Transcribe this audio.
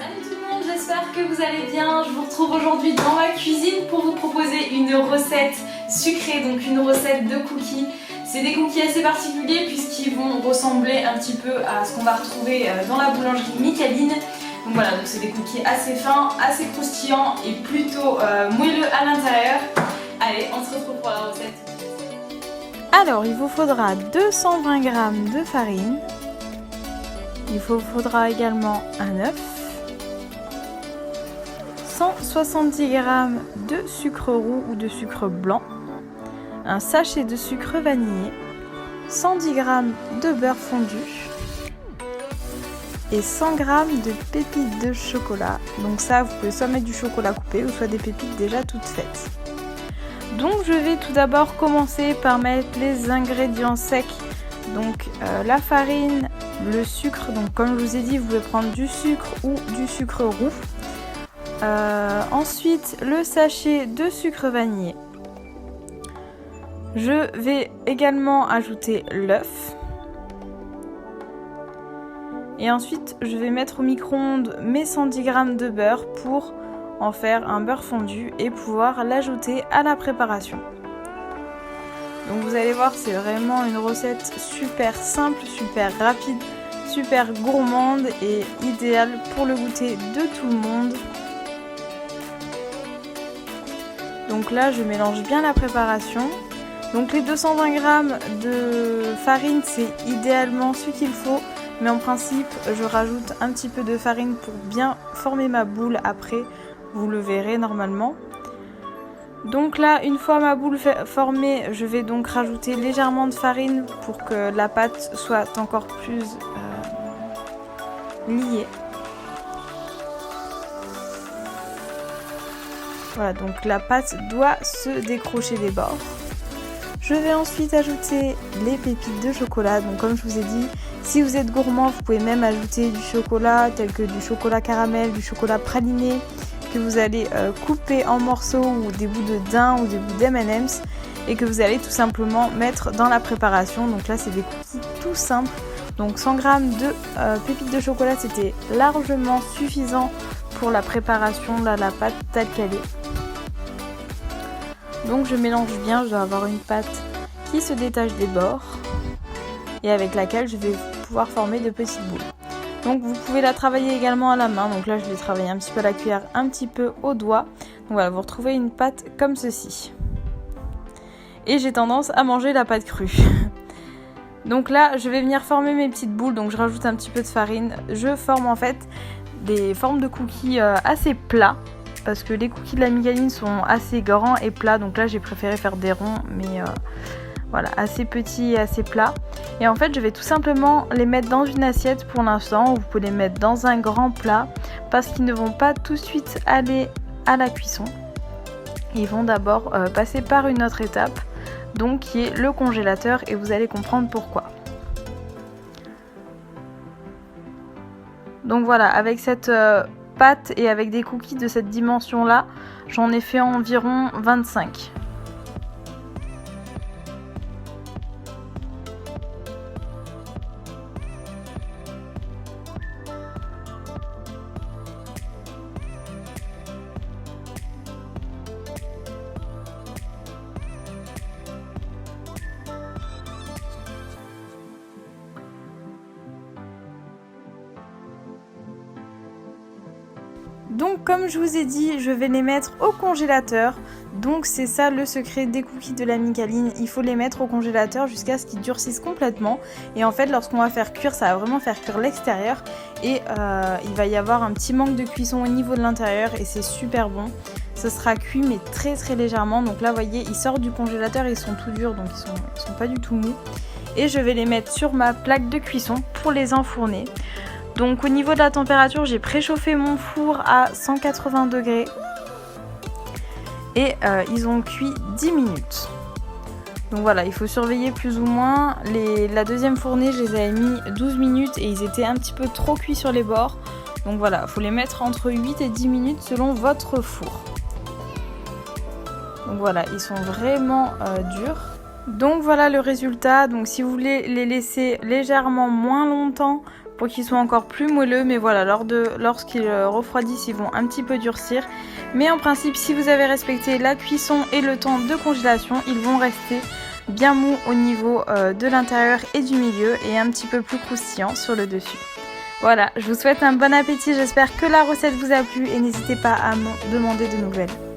Salut tout le monde, j'espère que vous allez bien. Je vous retrouve aujourd'hui dans ma cuisine pour vous proposer une recette sucrée, donc une recette de cookies. C'est des cookies assez particuliers puisqu'ils vont ressembler un petit peu à ce qu'on va retrouver dans la boulangerie Micaline. Donc voilà, donc c'est des cookies assez fins, assez croustillants et plutôt moelleux à l'intérieur. Allez, on se retrouve pour la recette. Alors, il vous faudra 220 g de farine. Il vous faudra également un œuf, 170 g de sucre roux ou de sucre blanc, un sachet de sucre vanillé, 110 g de beurre fondu et 100 g de pépites de chocolat. Donc ça, vous pouvez soit mettre du chocolat coupé ou soit des pépites déjà toutes faites. Donc je vais tout d'abord commencer par mettre les ingrédients secs. Donc la farine, le sucre, donc comme je vous ai dit, vous pouvez prendre du sucre ou du sucre roux. Ensuite, le sachet de sucre vanillé. Je vais également ajouter l'œuf. Et ensuite, je vais mettre au micro-ondes mes 110 g de beurre pour en faire un beurre fondu et pouvoir l'ajouter à la préparation. Donc vous allez voir, c'est vraiment une recette super simple, super rapide, super gourmande et idéale pour le goûter de tout le monde. Donc là, je mélange bien la préparation. Donc les 220 g de farine, c'est idéalement ce qu'il faut. Mais en principe, je rajoute un petit peu de farine pour bien former ma boule après. Vous le verrez normalement. Donc là, une fois ma boule formée, je vais donc rajouter légèrement de farine pour que la pâte soit encore plus liée. Voilà, donc la pâte doit se décrocher des bords. Je vais ensuite ajouter les pépites de chocolat. Donc comme je vous ai dit, si vous êtes gourmand, vous pouvez même ajouter du chocolat tel que du chocolat caramel, du chocolat praliné que vous allez couper en morceaux ou des bouts de daim ou des bouts d'M&M's et que vous allez tout simplement mettre dans la préparation. Donc là, c'est des cookies tout simples. Donc 100 g de pépites de chocolat, c'était largement suffisant pour la préparation de la pâte telle qu'elle est. Donc je mélange bien, je dois avoir une pâte qui se détache des bords et avec laquelle je vais pouvoir former de petites boules. Donc vous pouvez la travailler également à la main, donc là je l'ai travaillé un petit peu à la cuillère, un petit peu au doigt. Donc voilà, vous retrouvez une pâte comme ceci. Et j'ai tendance à manger la pâte crue. Donc là je vais venir former mes petites boules, donc je rajoute un petit peu de farine. Je forme en fait des formes de cookies assez plats. Parce que les cookies de la Micaline sont assez grands et plats. Donc là j'ai préféré faire des ronds. Mais voilà, assez petits et assez plats. Et en fait je vais tout simplement les mettre dans une assiette pour l'instant. Vous pouvez les mettre dans un grand plat. Parce qu'ils ne vont pas tout de suite aller à la cuisson. Ils vont d'abord passer par une autre étape. Donc qui est le congélateur. Et vous allez comprendre pourquoi. Donc voilà, avec cette pâte et avec des cookies de cette dimension là, j'en ai fait environ 25. Donc comme je vous ai dit, je vais les mettre au congélateur. Donc c'est ça le secret des cookies de la Micaline. Il faut les mettre au congélateur jusqu'à ce qu'ils durcissent complètement. Et en fait lorsqu'on va faire cuire, ça va vraiment faire cuire l'extérieur. Et il va y avoir un petit manque de cuisson au niveau de l'intérieur. Et c'est super bon. Ce sera cuit mais très très légèrement. Donc là vous voyez, ils sortent du congélateur, ils sont tout durs. Donc ils sont pas du tout mous. Et je vais les mettre sur ma plaque de cuisson pour les enfourner. Donc au niveau de la température, j'ai préchauffé mon four à 180 degrés et ils ont cuit 10 minutes. Donc voilà, il faut surveiller plus ou moins. La deuxième fournée, je les avais mis 12 minutes et ils étaient un petit peu trop cuits sur les bords. Donc voilà, il faut les mettre entre 8 et 10 minutes selon votre four. Donc voilà, ils sont vraiment durs. Donc voilà le résultat. Donc si vous voulez les laisser légèrement moins longtemps pour qu'ils soient encore plus moelleux, mais voilà, lorsqu'ils refroidissent, ils vont un petit peu durcir. Mais en principe, si vous avez respecté la cuisson et le temps de congélation, ils vont rester bien mous au niveau de l'intérieur et du milieu et un petit peu plus croustillants sur le dessus. Voilà, je vous souhaite un bon appétit, j'espère que la recette vous a plu et n'hésitez pas à me demander de nouvelles.